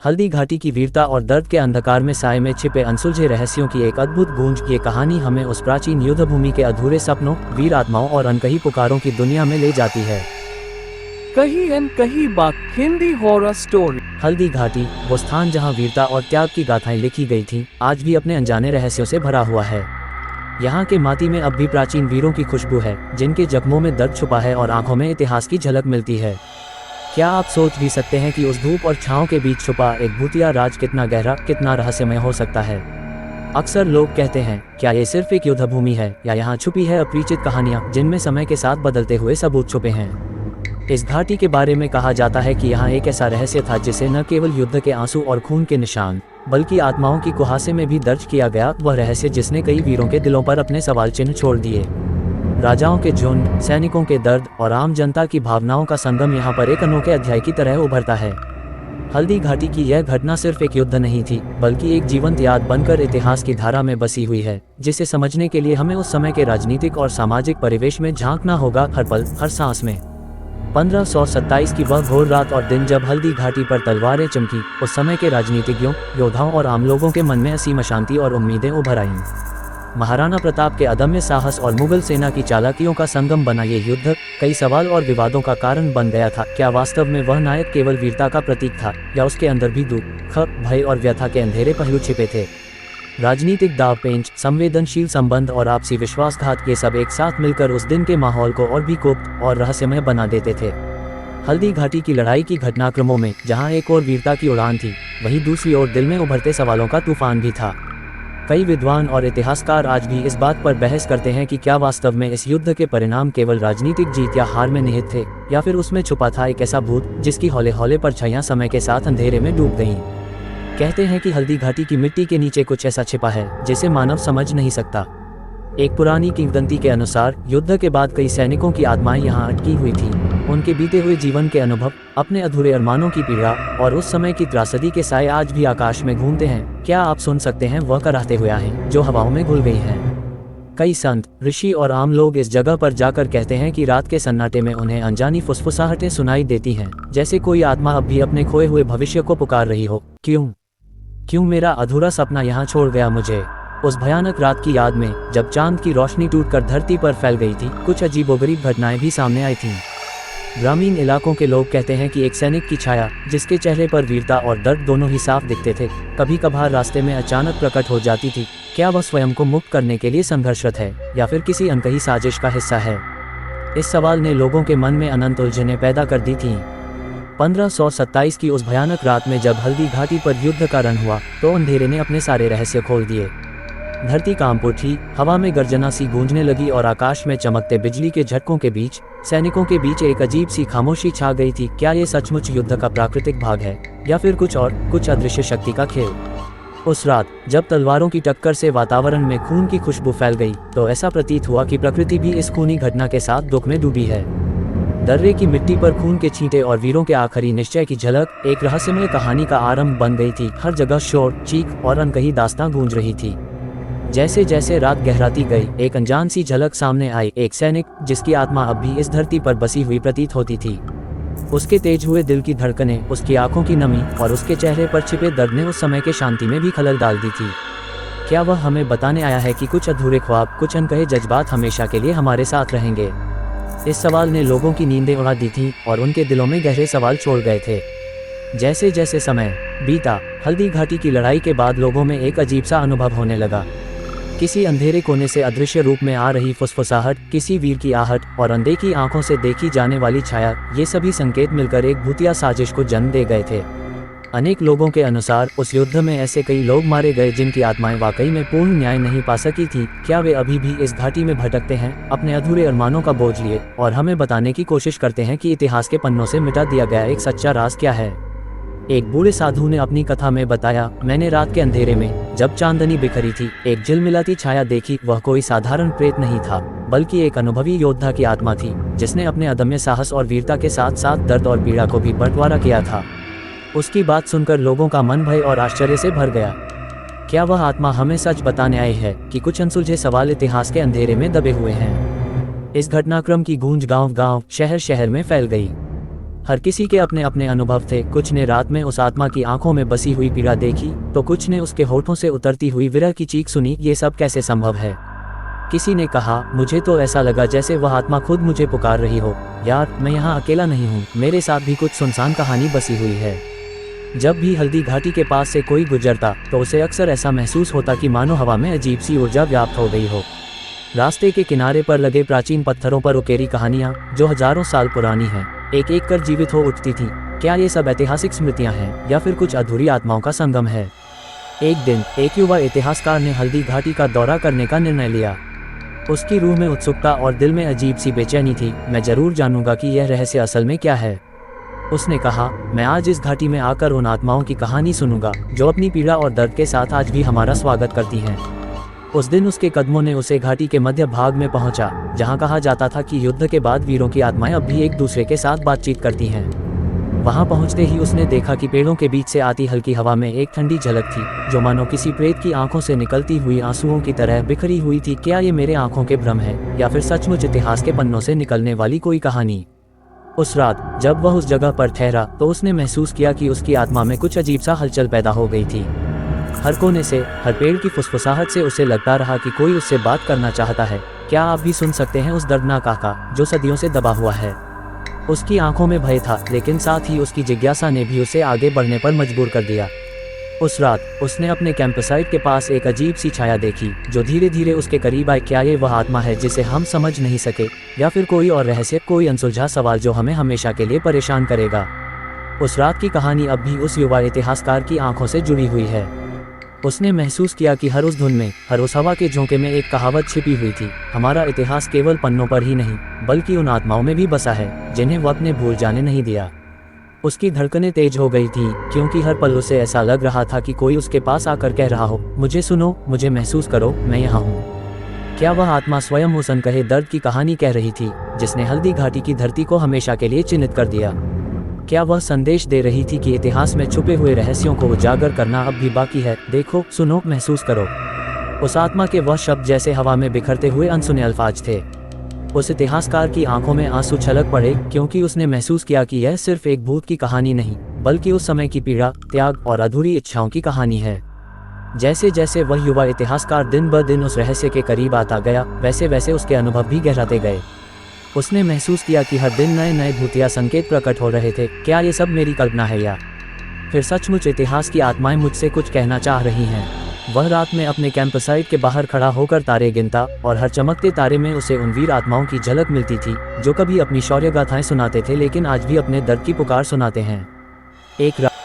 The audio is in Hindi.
हल्दी घाटी की वीरता और दर्द के अंधकार में साए में छिपे अनसुलझे रहस्यों की एक अद्भुत गूंज। ये कहानी हमें उस प्राचीन युद्ध भूमि के अधूरे सपनों, वीर आत्माओं और अनकही पुकारों की दुनिया में ले जाती है। कही अन कही बात हिंदी हॉरर स्टोरी। हल्दी घाटी, वो स्थान जहां वीरता और त्याग की गाथाएं लिखी गई थीं, आज भी अपने अनजाने रहस्यों से भरा हुआ है। यहाँ के माटी में अब भी प्राचीन वीरों की खुशबू है, जिनके जख्मों में दर्द छुपा है और आंखों में इतिहास की झलक मिलती है। क्या आप सोच भी सकते हैं कि उस धूप और छांव के बीच छुपा एक भूतिया राज कितना गहरा, कितना रहस्यमय हो सकता है। अक्सर लोग कहते हैं, क्या ये सिर्फ एक युद्ध भूमि है, या यहाँ छुपी है अपरिचित कहानियाँ जिनमें समय के साथ बदलते हुए सबूत छुपे हैं। इस घाटी के बारे में कहा जाता है कि यहाँ एक ऐसा रहस्य था जिसे न केवल युद्ध के आंसू और खून के निशान, बल्कि आत्माओं की कुहासे में भी दर्ज किया गया। वह रहस्य जिसने कई वीरों के दिलों पर अपने सवाल चिन्ह छोड़ दिए। राजाओं के झुंड, सैनिकों के दर्द और आम जनता की भावनाओं का संगम यहाँ पर एक अनोखे अध्याय की तरह उभरता है। हल्दी घाटी की यह घटना सिर्फ एक युद्ध नहीं थी, बल्कि एक जीवंत याद बनकर इतिहास की धारा में बसी हुई है, जिसे समझने के लिए हमें उस समय के राजनीतिक और सामाजिक परिवेश में झांकना होगा, हर पल, हर सांस में। 1527 की वह घोर रात और दिन जब हल्दी घाटी पर तलवारें चमकी, उस समय के राजनीतिज्ञों, योद्धाओं और आम लोगों के मन में असीम अशांति और उम्मीदें उभर आईं। महाराणा प्रताप के अदम्य साहस और मुगल सेना की चालाकियों का संगम बना ये युद्ध कई सवाल और विवादों का कारण बन गया था। क्या वास्तव में वह नायक केवल वीरता का प्रतीक था, या उसके अंदर भी दुख, भय और व्यथा के अंधेरे पहलू छिपे थे? राजनीतिक दांवपेच, संवेदनशील संबंध और आपसी विश्वासघात, ये सब एक साथ मिलकर उस दिन के माहौल को और भी गुप्त और रहस्यमय बना देते थे। हल्दी घाटी की लड़ाई की घटनाक्रमों में जहां एक ओर वीरता की उड़ान थी, वहीं दूसरी ओर दिल में उभरते सवालों का तूफान भी था। कई विद्वान और इतिहासकार आज भी इस बात पर बहस करते हैं कि क्या वास्तव में इस युद्ध के परिणाम केवल राजनीतिक जीत या हार में निहित थे, या फिर उसमें छुपा था एक ऐसा भूत जिसकी हौले हौले परछाइयां समय के साथ अंधेरे में डूब गईं। कहते हैं कि हल्दी घाटी की मिट्टी के नीचे कुछ ऐसा छिपा है जिसे मानव समझ नहीं सकता। एक पुरानी किंवदंती के अनुसार युद्ध के बाद कई सैनिकों की आत्माएं यहाँ अटकी हुई थीं। उनके बीते हुए जीवन के अनुभव, अपने अधूरे अरमानों की पीड़ा और उस समय की त्रासदी के साए आज भी आकाश में घूमते हैं। क्या आप सुन सकते हैं वह कराहते हुए हैं जो हवाओं में घुल गई हैं? कई संत, ऋषि और आम लोग इस जगह पर जाकर कहते हैं कि रात के सन्नाटे में उन्हें अनजानी फुसफुसाहटें सुनाई देती हैं, जैसे कोई आत्मा अब भी अपने खोए हुए भविष्य को पुकार रही हो। क्यों मेरा अधूरा सपना यहाँ छोड़ गया मुझे? उस भयानक रात की याद में, जब चांद की रोशनी टूटकर धरती पर फैल गई थी, कुछ अजीबोगरीब घटनाएं भी सामने आई थीं। ग्रामीण इलाकों के लोग कहते हैं कि एक सैनिक की छाया, जिसके चेहरे पर वीरता और दर्द दोनों ही साफ दिखते थे, कभी कभार रास्ते में अचानक प्रकट हो जाती थी। क्या वह स्वयं को मुक्त करने के लिए संघर्षरत है, या फिर किसी अनकही साजिश का हिस्सा है? इस सवाल ने लोगों के मन में अनंत उलझनें पैदा कर दी थीं। 1527 की उस भयानक रात में जब हल्दी घाटी पर युद्ध का रण हुआ, तो अंधेरे ने अपने सारे रहस्य खोल दिए। धरती कांप उठी, हवा में गर्जना सी गूंजने लगी और आकाश में चमकते बिजली के झटकों के बीच सैनिकों के बीच एक अजीब सी खामोशी छा गई थी। क्या ये सचमुच युद्ध का प्राकृतिक भाग है, या फिर कुछ और, कुछ अदृश्य शक्ति का खेल? उस रात जब तलवारों की टक्कर से वातावरण में खून की खुशबू फैल गई, तो ऐसा प्रतीत हुआ कि प्रकृति भी इस खूनी घटना के साथ दुख में डूबी है। दर्रे की मिट्टी पर खून के छींटे और वीरों के आखिरी निश्चय की झलक एक रहस्यमय कहानी का आरंभ बन गई थी। हर जगह शोर, चीख और अनकही दास्तां गूंज रही थी। जैसे जैसे रात गहराती गई, एक अनजान सी झलक सामने आई। एक सैनिक जिसकी आत्मा अब भी इस धरती पर बसी हुई प्रतीत होती थी। उसके तेज हुए दिल की धड़कनें, उसकी आंखों की नमी और उसके चेहरे पर छिपे दर्द ने उस समय के शांति में भी खलल डाल दी थी। क्या वह हमें बताने आया है कि कुछ अधूरे ख्वाब, कुछ अनकहे जज्बात हमेशा के लिए हमारे साथ रहेंगे? इस सवाल ने लोगों की नींदें उड़ा दी थी और उनके दिलों में गहरे सवाल छोड़ गए थे। जैसे जैसे समय बीता, हल्दी घाटी की लड़ाई के बाद लोगों में एक अजीब सा अनुभव होने लगा। किसी अंधेरे कोने से अदृश्य रूप में आ रही फुसफुसाहट, किसी वीर की आहट और अनदेखी आंखों से देखी जाने वाली छाया, ये सभी संकेत मिलकर एक भूतिया साजिश को जन्म दे गए थे। अनेक लोगों के अनुसार उस युद्ध में ऐसे कई लोग मारे गए जिनकी आत्माएं वाकई में पूर्ण न्याय नहीं पा सकी थी। क्या वे अभी भी इस घाटी में भटकते हैं, अपने अधूरे अरमानों का बोझ लिए, और हमें बताने की कोशिश करते हैं कि इतिहास के पन्नों से मिटा दिया गया एक सच्चा राज क्या है? एक बूढ़े साधु ने अपनी कथा में बताया, मैंने रात के अंधेरे में जब चांदनी बिखरी थी, एक झिलमिलाती छाया देखी। वह कोई साधारण प्रेत नहीं था, बल्कि एक अनुभवी योद्धा की आत्मा थी, जिसने अपने अदम्य साहस और वीरता के साथ साथ दर्द और पीड़ा को भी बंटवारा किया था। उसकी बात सुनकर लोगों का मन भय और आश्चर्य से भर गया। क्या वह आत्मा हमें सच बताने आई है कि कुछ अनसुलझे सवाल इतिहास के अंधेरे में दबे हुए हैं? इस घटनाक्रम की गूंज गांव-गांव, शहर शहर में फैल गई। हर किसी के अपने अपने अनुभव थे। कुछ ने रात में उस आत्मा की आंखों में बसी हुई पीड़ा देखी, तो कुछ ने उसके होठों से उतरती हुई विरह की चीख सुनी। ये सब कैसे संभव है? किसी ने कहा, मुझे तो ऐसा लगा जैसे वह आत्मा खुद मुझे पुकार रही हो। यार, मैं यहाँ अकेला नहीं हूँ, मेरे साथ भी कुछ सुनसान कहानी बसी हुई है। जब भी हल्दी घाटी के पास से कोई गुजरता तो उसे अक्सर ऐसा महसूस होता कि मानो हवा में अजीब सी ऊर्जा व्याप्त हो गई हो। रास्ते के किनारे पर लगे प्राचीन पत्थरों पर उकेरी कहानियाँ जो हजारों साल पुरानी हैं, एक एक कर जीवित हो उठती थीं। क्या ये सब ऐतिहासिक स्मृतियाँ हैं या फिर कुछ अधूरी आत्माओं का संगम है? एक दिन एक युवा इतिहासकार ने हल्दी घाटी का दौरा करने का निर्णय लिया। उसकी रूह में उत्सुकता और दिल में अजीब सी बेचैनी थी। मैं जरूर जानूंगा कि यह रहस्य असल में क्या है। उसने कहा, मैं आज इस घाटी में आकर उन आत्माओं की कहानी सुनूंगा जो अपनी पीड़ा और दर्द के साथ आज भी हमारा स्वागत करती हैं। उस दिन उसके कदमों ने उसे घाटी के मध्य भाग में पहुंचा, जहां कहा जाता था कि युद्ध के बाद वीरों की आत्माएं अब भी एक दूसरे के साथ बातचीत करती हैं। वहां पहुंचते ही उसने देखा कि पेड़ों के बीच से आती हल्की हवा में एक ठंडी झलक थी जो मानो किसी प्रेत की आंखों से निकलती हुई आंसुओं की तरह बिखरी हुई थी। क्या ये मेरे आंखों के भ्रम है या फिर सचमुच इतिहास के पन्नों से निकलने वाली कोई कहानी? उस रात जब वह उस जगह पर ठहरा तो उसने महसूस किया कि उसकी आत्मा में कुछ अजीब सा हलचल पैदा हो गई थी। हर कोने से, हर पेड़ की फुसफुसाहट से उसे लगता रहा कि कोई उससे बात करना चाहता है। क्या आप भी सुन सकते हैं उस दर्दनाक आका जो सदियों से दबा हुआ है? उसकी आंखों में भय था, लेकिन साथ ही उसकी जिज्ञासा ने भी उसे आगे बढ़ने पर मजबूर कर दिया। उस रात उसने अपने कैंपसाइट के पास एक अजीब सी छाया देखी जो धीरे धीरे उसके करीब आई। क्या ये वह आत्मा है जिसे हम समझ नहीं सके, या फिर कोई और रहस्य, कोई अनसुलझा सवाल जो हमें हमेशा के लिए परेशान करेगा? उस रात की कहानी अब भी उस युवा इतिहासकार की आंखों से जुड़ी हुई है। उसने महसूस किया कि हर उस धुन में, हर उस हवा के झोंके में एक कहावत छिपी हुई थी, हमारा इतिहास केवल पन्नों पर ही नहीं बल्कि उन आत्माओं में भी बसा है जिन्हें वक्त ने भूल जाने नहीं दिया। उसकी धड़कनें तेज हो गई थी क्योंकि हर पल उसे ऐसा लग रहा था कि कोई उसके पास आकर कह रहा हो, मुझे सुनो, मुझे महसूस करो, मैं यहाँ हूँ। क्या वह आत्मा स्वयं उस अनकहे दर्द की कहानी कह रही थी जिसने हल्दी घाटी की धरती को हमेशा के लिए चिन्हित कर दिया? क्या वह संदेश दे रही थी कि इतिहास में छुपे हुए रहस्यों को उजागर करना अब भी बाकी है? देखो, सुनो, महसूस करो। उस आत्मा के वह शब्द जैसे हवा में बिखरते हुए अनसुने अल्फाज थे। उस इतिहासकार की आंखों में आंसू छलक पड़े क्योंकि उसने महसूस किया कि यह सिर्फ एक भूत की कहानी नहीं बल्कि उस समय की पीड़ा, त्याग और अधूरी इच्छाओं की कहानी है। जैसे जैसे वह युवा इतिहासकार दिन ब दिन उस रहस्य के करीब आता गया, वैसे वैसे उसके अनुभव भी गहराते गए। उसने महसूस किया कि हर दिन नए नए भूतिया संकेत प्रकट हो रहे थे। क्या ये सब मेरी कल्पना है या फिर सचमुच इतिहास की आत्माएं मुझसे कुछ कहना चाह रही हैं? वह रात में अपने कैंपसाइट के बाहर खड़ा होकर तारे गिनता और हर चमकते तारे में उसे उन वीर आत्माओं की झलक मिलती थी जो कभी अपनी शौर्य गाथाएं सुनाते थे लेकिन आज भी अपने दर्द की पुकार सुनाते हैं। एक रात